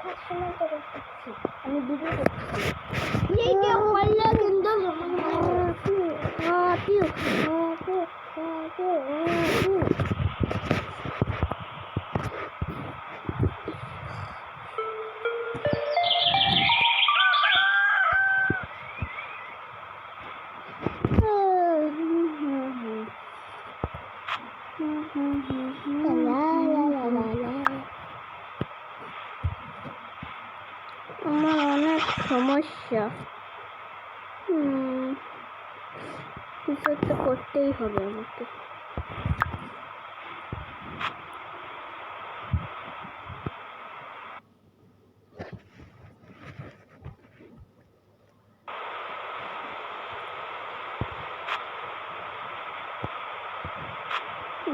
দেখার সময় তো করতেছি, আমি ভিডিও করতেছি। এই যে পাল্লা কিন্তু আমার অনেক সমস্যা, কিছু একটা করতেই হবে আমাকে।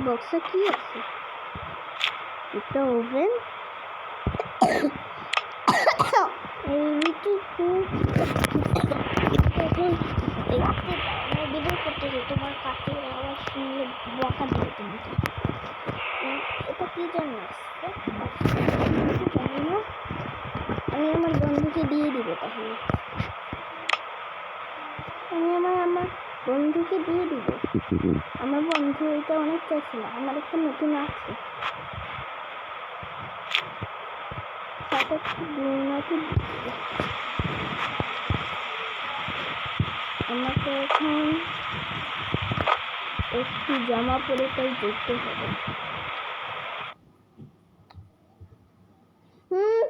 বক্সে কি আছে? একটা ওভেন, ভিডিও করতেছি, তোমার কাছে আওয়াজ শুনলে বকা দিবে তোমাকে। এটা কি জন্য আসছে জানি না, আমি আমার বন্ধুকে দিয়ে দিব। তাহলে আমি আমার বন্ধুকে দিয়ে দিব। আমার বন্ধু এটা অনেক চাইছিল, আমার একটা নতুন আছে, সাথে নাকি আমাকে এখন একটু জামা পরে তাই দেখতে হবে।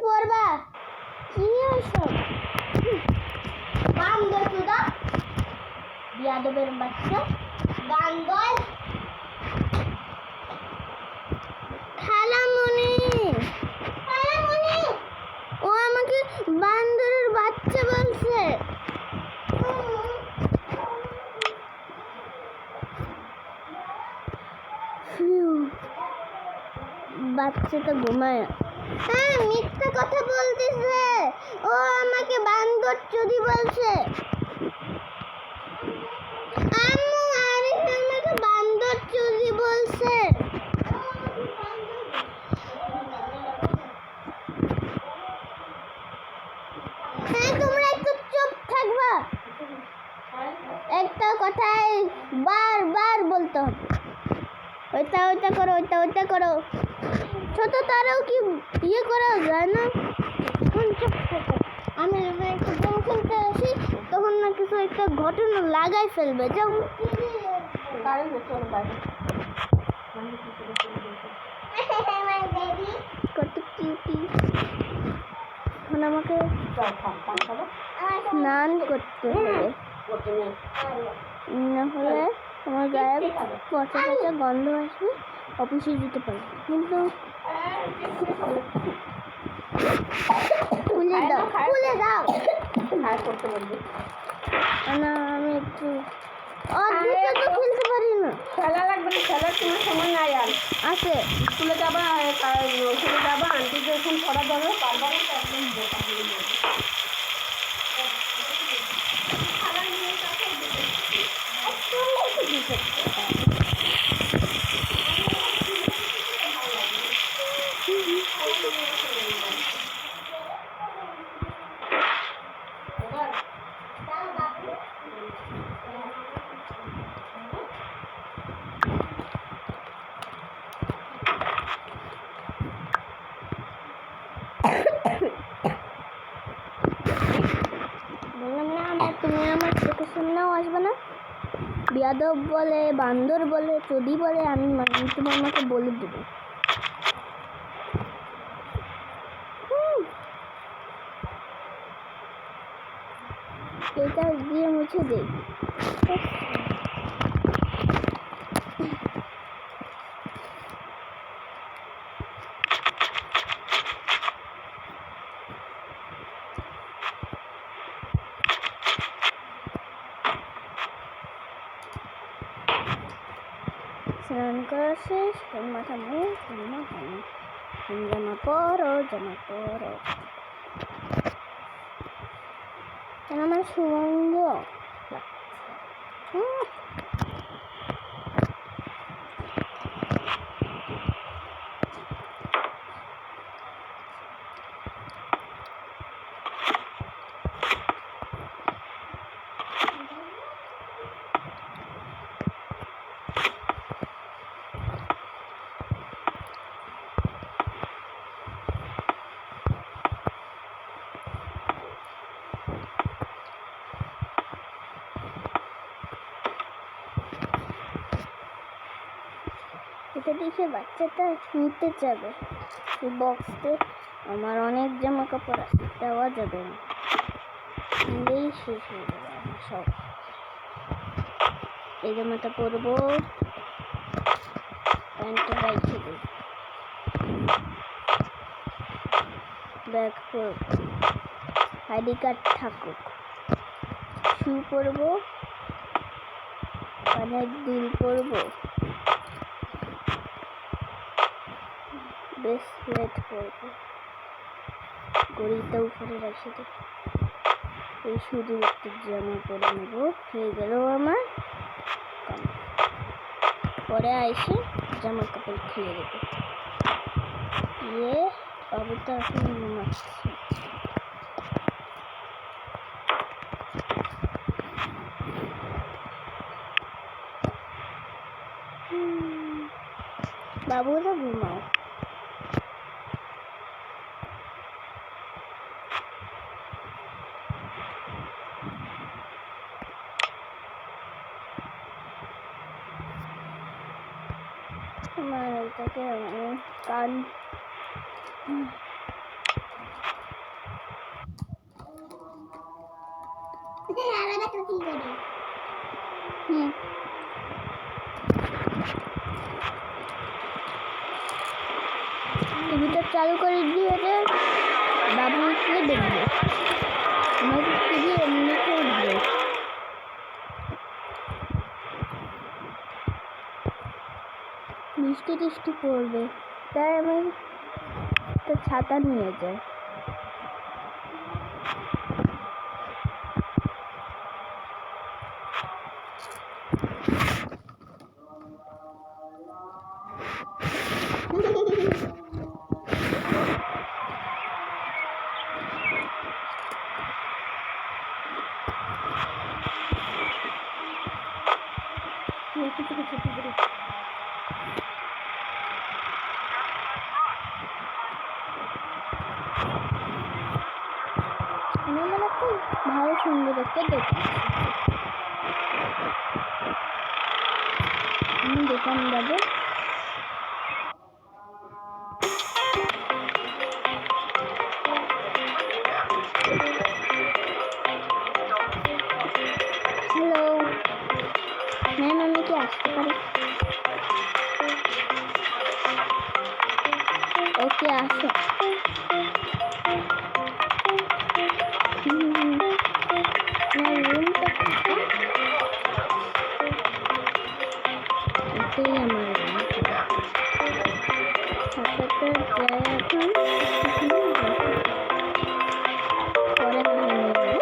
পড়বা কি ওইসব গান গাই তোরা বিয়াদবের বাচ্চা, গান গাই। খালামণি ও আমাকে বান্দরের বাচ্চা বলছে। বাচ্চাটা ঘুমায়। হ্যাঁ, মিথ্যা কথা বলতেছে, ও আমাকে বান্দর চুদি বলছে। আম্মু আরিফ আমাকে বান্দর চুদি বলছে। হ্যাঁ, তোমরা একটু চুপ থাকবা, একটা কথাই বারবার বলতে হবে। ওইটা করো, ওইটা করো। ছোট তারাও কি ইয়ে করা যায় না? চুপ থাকো, আমি একটা গেম খেলতে আসি, তখন না কিছু একটা ঘটনা লাগাই ফেলবে। যাও কত কিউটি। এখন আমাকে স্নান করতে হবে, না হলে আমার গায়ে পচা পচা গন্ধ আসবে, অফিসে যেতে পারবে। কিন্তু খুলে দাও না, আমি একটু অর্ধেক তো খেলতে পারি না। খেলা লাগবে না, খেলার কোনো সময় নাই আর। আছে স্কুলে যাবা, আন্টি যখন পড়া যাবে পারবা না, তো একদম বোকা দিয়ে দেবে। বললাম না, তুমি আমার চোখের সামনেও আসবে না। বিয়াদব বলে, বান্দর বলে, চুদি বলে, আমি তোমার আমাকে বলে দেবো। এটা দিয়ে মুছে দেই। স্নান করা শেষ, মাথা মুখ জামা পরো। কেন আমার সুগন্ধ এটা দেখে বাচ্চাটা নিতে যাবে। এই বক্সতে আমার অনেক জামা কাপড় আছে, দেওয়া যাবে না, নিলেই শেষ হয়ে যাবে আমার সব। এই জামাটা পরবো, প্যান্টটা রাইখে দেব, ব্যাগ পরবো, আইডি কার্ড থাকুক, শু পরবো, কানের দুল পরবো, ব্রেসলেট পরবো, ঘড়িটা উপরে রেখে দেব, এই শুধু একটু জামা পরে নেব, হয়ে গেল আমার কাম। পরে এসে জামা কাপড় খুলে দেবো। বাবুটা এখন ঘুমাচ্ছে। বাবুরা ঘুমাও। আমার এটাকে কান টিভিটা চালু করে দিয়ে বাবু উঠলে দেখবে, আমার টিভি এমনিতে উঠবে। বৃষ্টি টিষ্টি পড়বে, তাই আমি একটা ছাতা নিয়ে যাই। আমার মনে খুব ভালো সুন্দর একটা দোকান, আমি দোকান যাবো। হ্যালো ম্যাম, আমি কি আসতে পারি? ওকে আসো। আমার রুমটা কোথায়? এটাই আমার রুম। ছাতাটা যায় এখন, পরে আমি নিয়ে যাবো।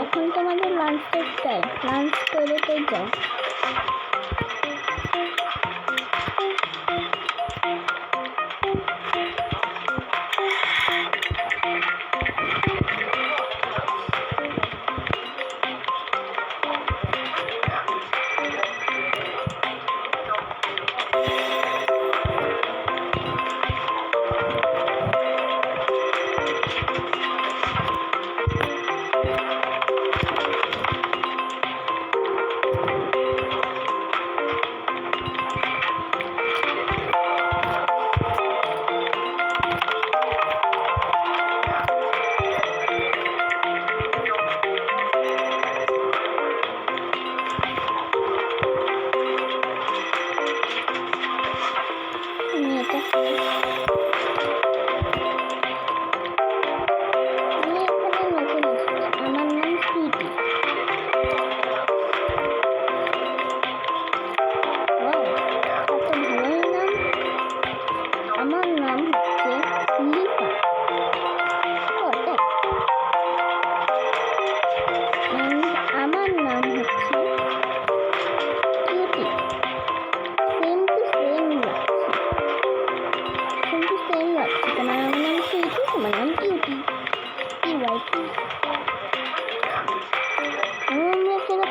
এখন তোমাদের লাঞ্চ টাইম, লাঞ্চ করে তো যাও।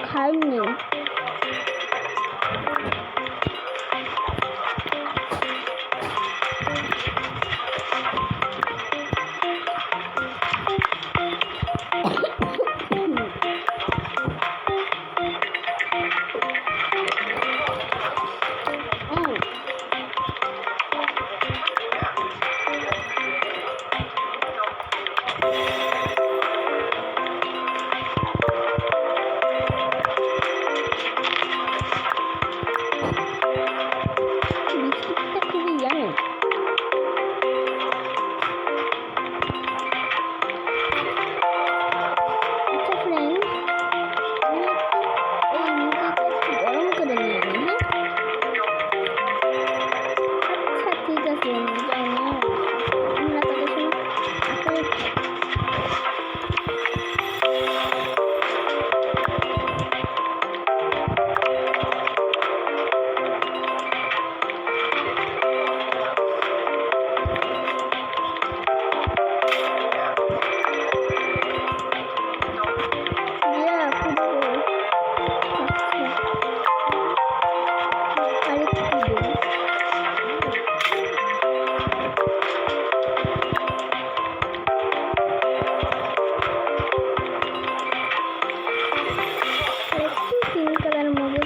খাইনি।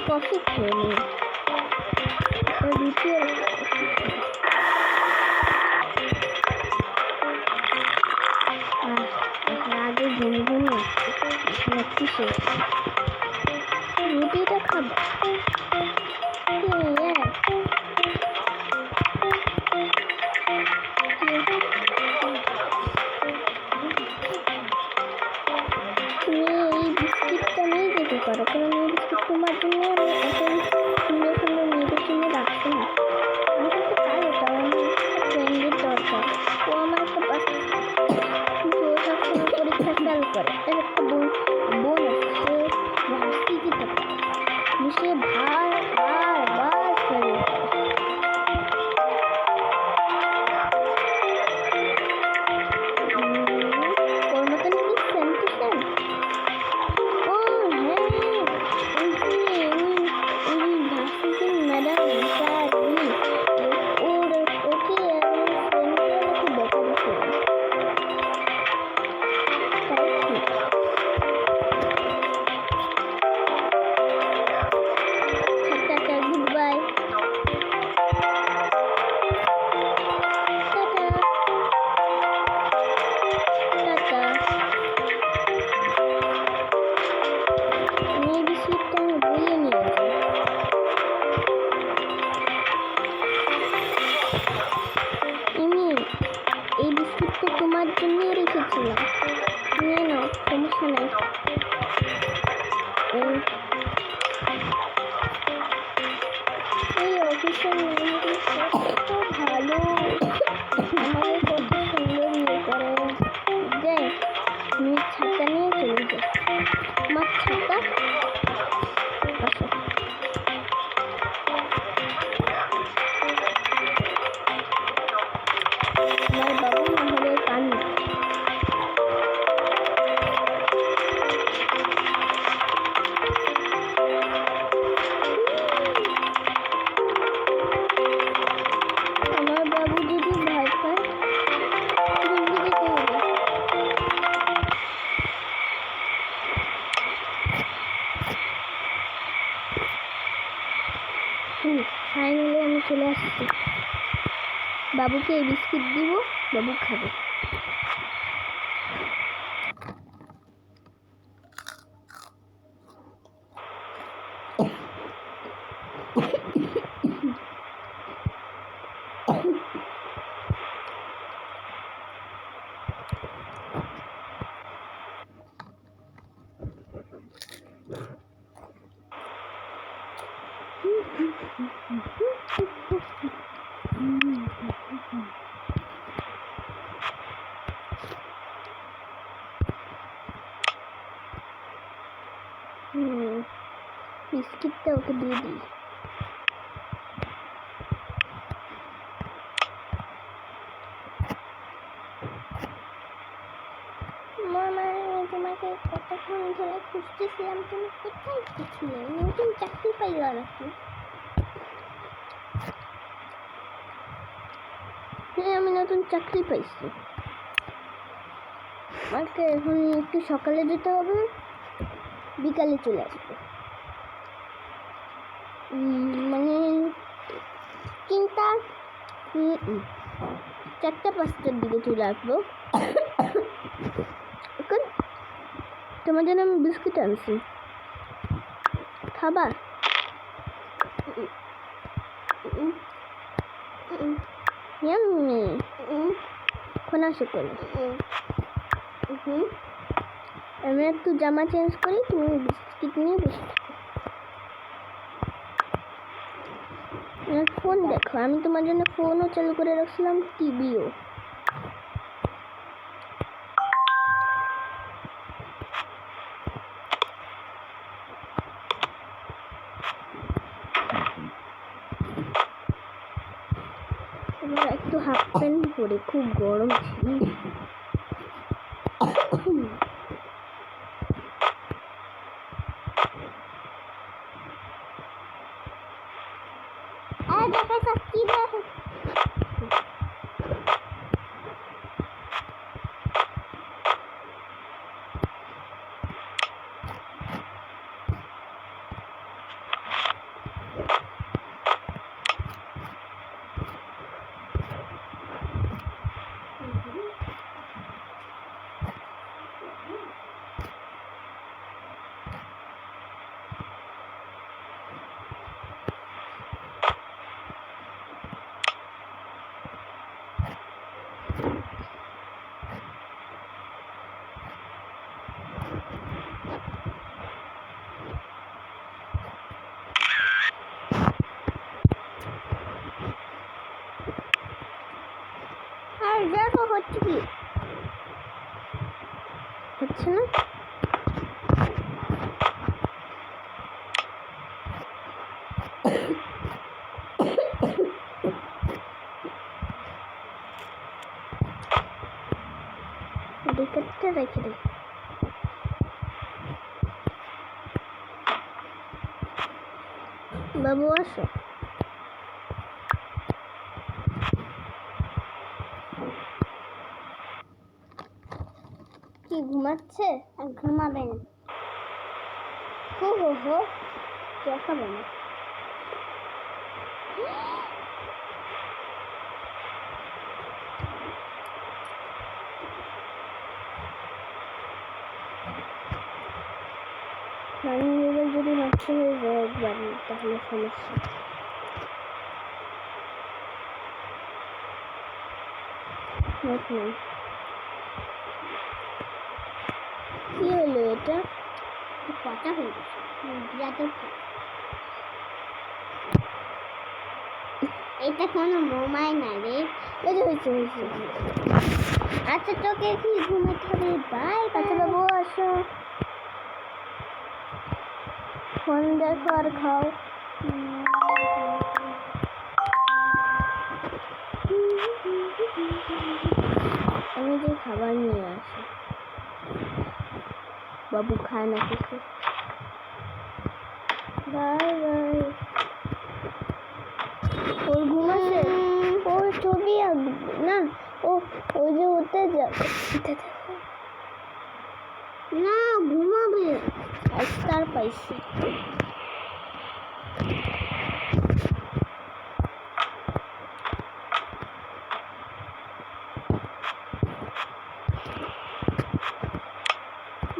কফি খেয়ে নিই, রুটি আগে ঘুম ঘুম লাগছে শেষ। রুটিটা খাবো। তুমি এই বিস্কিটটা নিয়ে যেতে পারো, কারণ এই বিস্কিট তোমার জন্য আমি এত সুন্দর সুন্দর মেয়েদের জন্য রাখছি না। আমি কিন্তু পারো, কারণ আমার ফ্রেন্ডের দরকার। ও আমার একটা কিন্তু ও সবসময় পরীক্ষা ফেল করে। তার একটা বোন আছে, সে ভার্সিটিতে পারে, সে বার ফেল করে। ওর মতন কি সেম টু সেম? ও হ্যাঁ, ওই ভার্সিটির ম্যাডাম স্যার ওকে আমার ফ্রেন্ডকে নাকি বকা দিয়েছিল। আমার বাবু না হলে কান্না। আমার বাবু যদি ভয় পায় জলদি যেতে হবে। ফাইনালি আমি চলে আসছি। বাবুকে এই বিস্কিট দিব, বাবু খাবে। বিস্কিটটা ওকে দিয়ে দিই। মামা, আমি তোমাকে কতক্ষণ ধরে খুঁজতেছিলাম, তুমি কোথায় গেছিলে? নতুন চাকরি পাইলা নাকি? হ্যাঁ, আমি নতুন চাকরি পাইছি। আমাকে এখন একটু সকালে যেতে হবে, বিকালে চলে আসবো। মানে 4টা-5টার দিকে চলে আসবো। এখন তোমার জন্য আমি বিস্কুট আনছি, খাবা? এখন আসো করে। আমি একটু জামা চেঞ্জ করি, তুমি বিস্কিট নিয়ে বসে থাকো। ফোন দেখো, আমি তোমার জন্য ফোনও চালু করে রাখছিলাম, টিভিও। এবার একটু হাফ প্যান্ট পরে, খুব গরম ছিল। আর দেখো হচ্ছে কি হচ্ছে না। বিকেটটা রেখে দিই। বাবু আসো। কি ঘুমাচ্ছে? আর ঘুমাবেন? হো হো হো, দেখাবে না। রানিং লেভেল যদি নষ্ট হয়ে যায় একবার, তাহলে সমস্যা। কি হলো এটা? কথা হয়ে গেছে, এটা কোনো মোমাই না রে। এই যে হয়েছে হয়েছে। আচ্ছা, তোকে কি ঘুমাতে হবে? বাই বাচ্চা বাবু, আসো। ফোন দেখো আর খাও। আমি যে খাবার নিয়ে আসি, বাবু খায় না কিছু। Bye bye. ওর ঘুমাচ্ছে, ওর ছবি আঁকবে না, ও ওই যে উঠতে যাবে না, ঘুমাবে। স্টার পাইছি।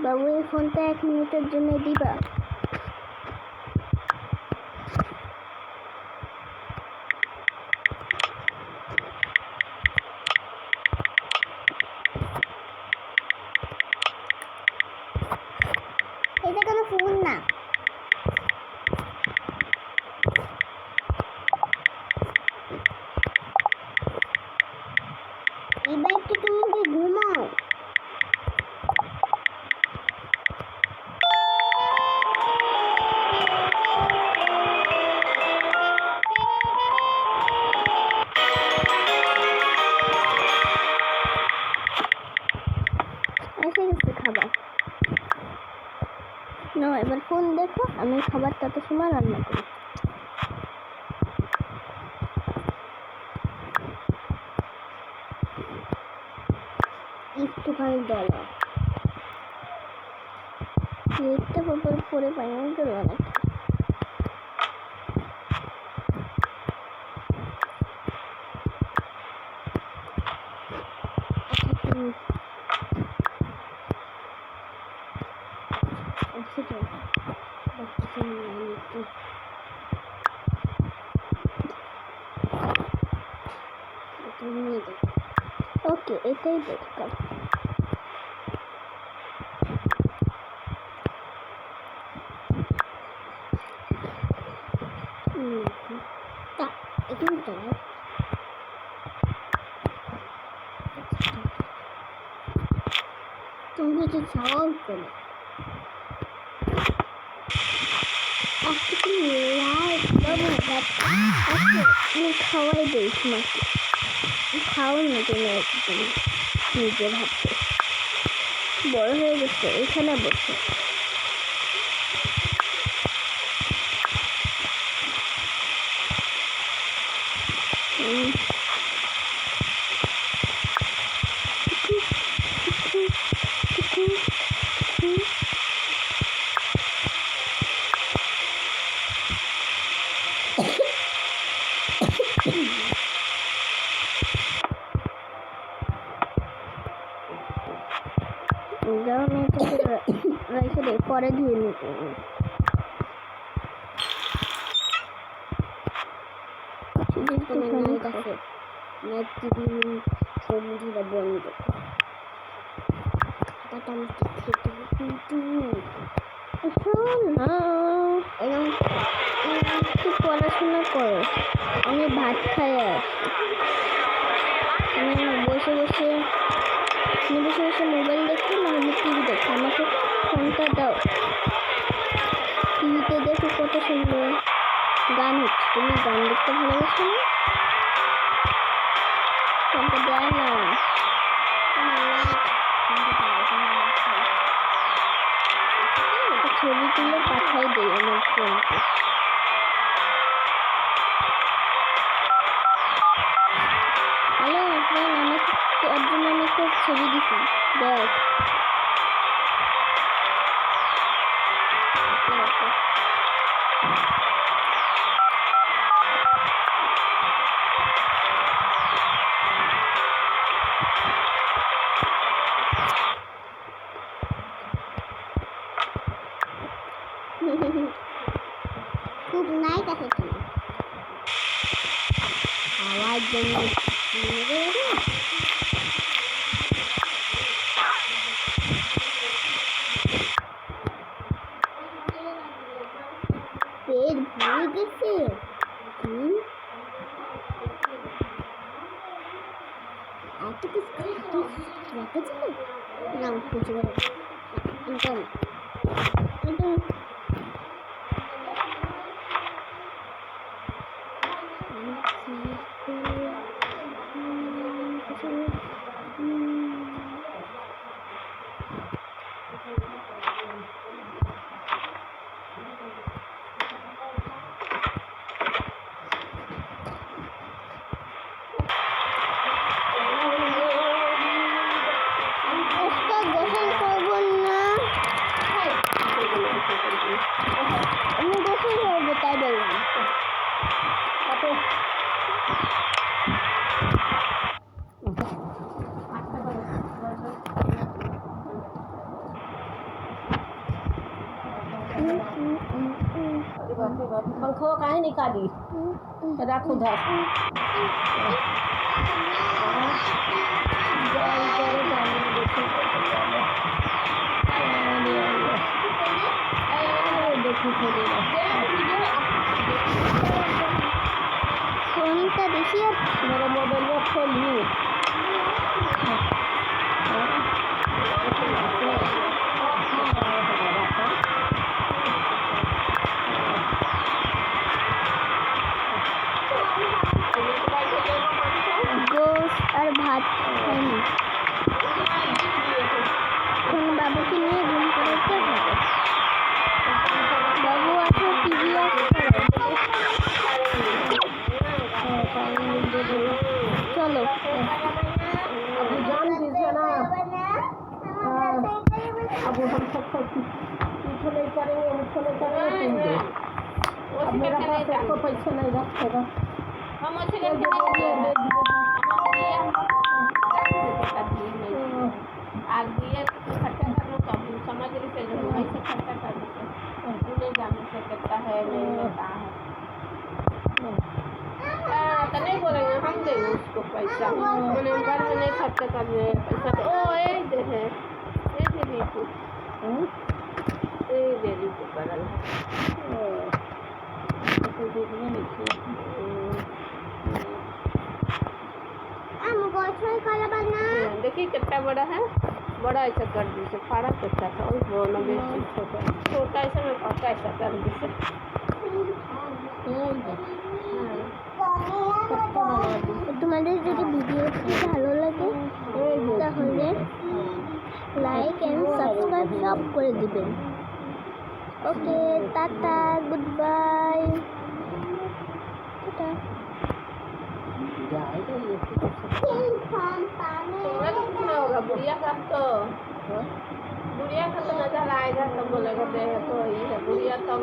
বাবু এই ফোনটা 1 মিনিটের জন্য দিবা? এটা কোনো ফোন না। এবার একটু তুমি ঘুমাও। এসে গেছে খাবার। না এবার ফোন দেখো, আমি খাবারটা তো সময় রান্না করি। একটুখানি ডলা লিখতে পরে পাই ডলা নাকি ওকে, এটাই দরকার। তুমি কিছু খাওয়াও করে আমি খাওয়াই দিই তোমাকে। খাও না তুমি একদম নিজের হাতে। বড় হয়ে গেছে, এখানে বসে। রেখে দে, পরে ধুয়ে নিতে। সবজিটা বন্ধ একটু পড়াশোনা করো। আমি ভাত খাই আসি। আমি বসে বসে মোবাইল দেখি, না হলে টিভি দেখি। আমাকে ফোনটা দাও। টিভিতে দেখো কত সুন্দর গান হচ্ছে। তুমি গান দেখতে ভালোবাসো না? ফোনটা দেয় না। ছবি তুলে পাঠাই দেয় আমার ফোনকে। হ্যালো ফ্রেন্ড, আমাকে তোর জন্য আমি একটা ছবি দিছি, দেখ। খুব নাই কাছে ছিল খাওয়ার জন্য। পেট ভরে গেছে। এত কিছু রাখা ছিল না, কিছু একদম একদম बाप रे बाप पंखो काहे निकाली रख उधर फोनটা देखिए मेरा मोबाइल में खोलिए গোস্ত আর ভাত খাইনি এখন বাবুকে নিয়ে ঘুম করাতে হবে বাবু আছে টিভি আছে চলো अभी जान दीजिए ना अब हम सबको पीछे नहीं करेंगे मुझको नहीं करेंगे अब मेरा पास आपको पैसा नहीं रखेगा हम उसे करके नहीं दिए आज दिए खर्चा कर लो तो हम समझ रही से जो ऐसे खर्चा कर देते नहीं जाने से करता है नहीं लेता है तो नहीं बोलेंगे हम देंगे उसको पैसा मैंने घर में नहीं खर्चा कर रहे पैसा तो ओ ये दे है ये दे दी तू ये दे दी तू करल देखिए कितना बड़ा है बड़ा ऐसा कर दी से फाड़ा कितना था और वो ना बेसी छोटा छोटा ऐसा में पक्का ऐसा कर दी से তোমাদের যদি ভিডিওটি ভালো লাগে তাহলে লাইক এন্ড সাবস্ক্রাইব সব করে দিবেন ওকে টাটা গুড বাই টাটা तुम्हारा तो कितना होगा बुढ़िया का तो नजर आएगा तो बोलेगा देखो ये है बुढ़िया तो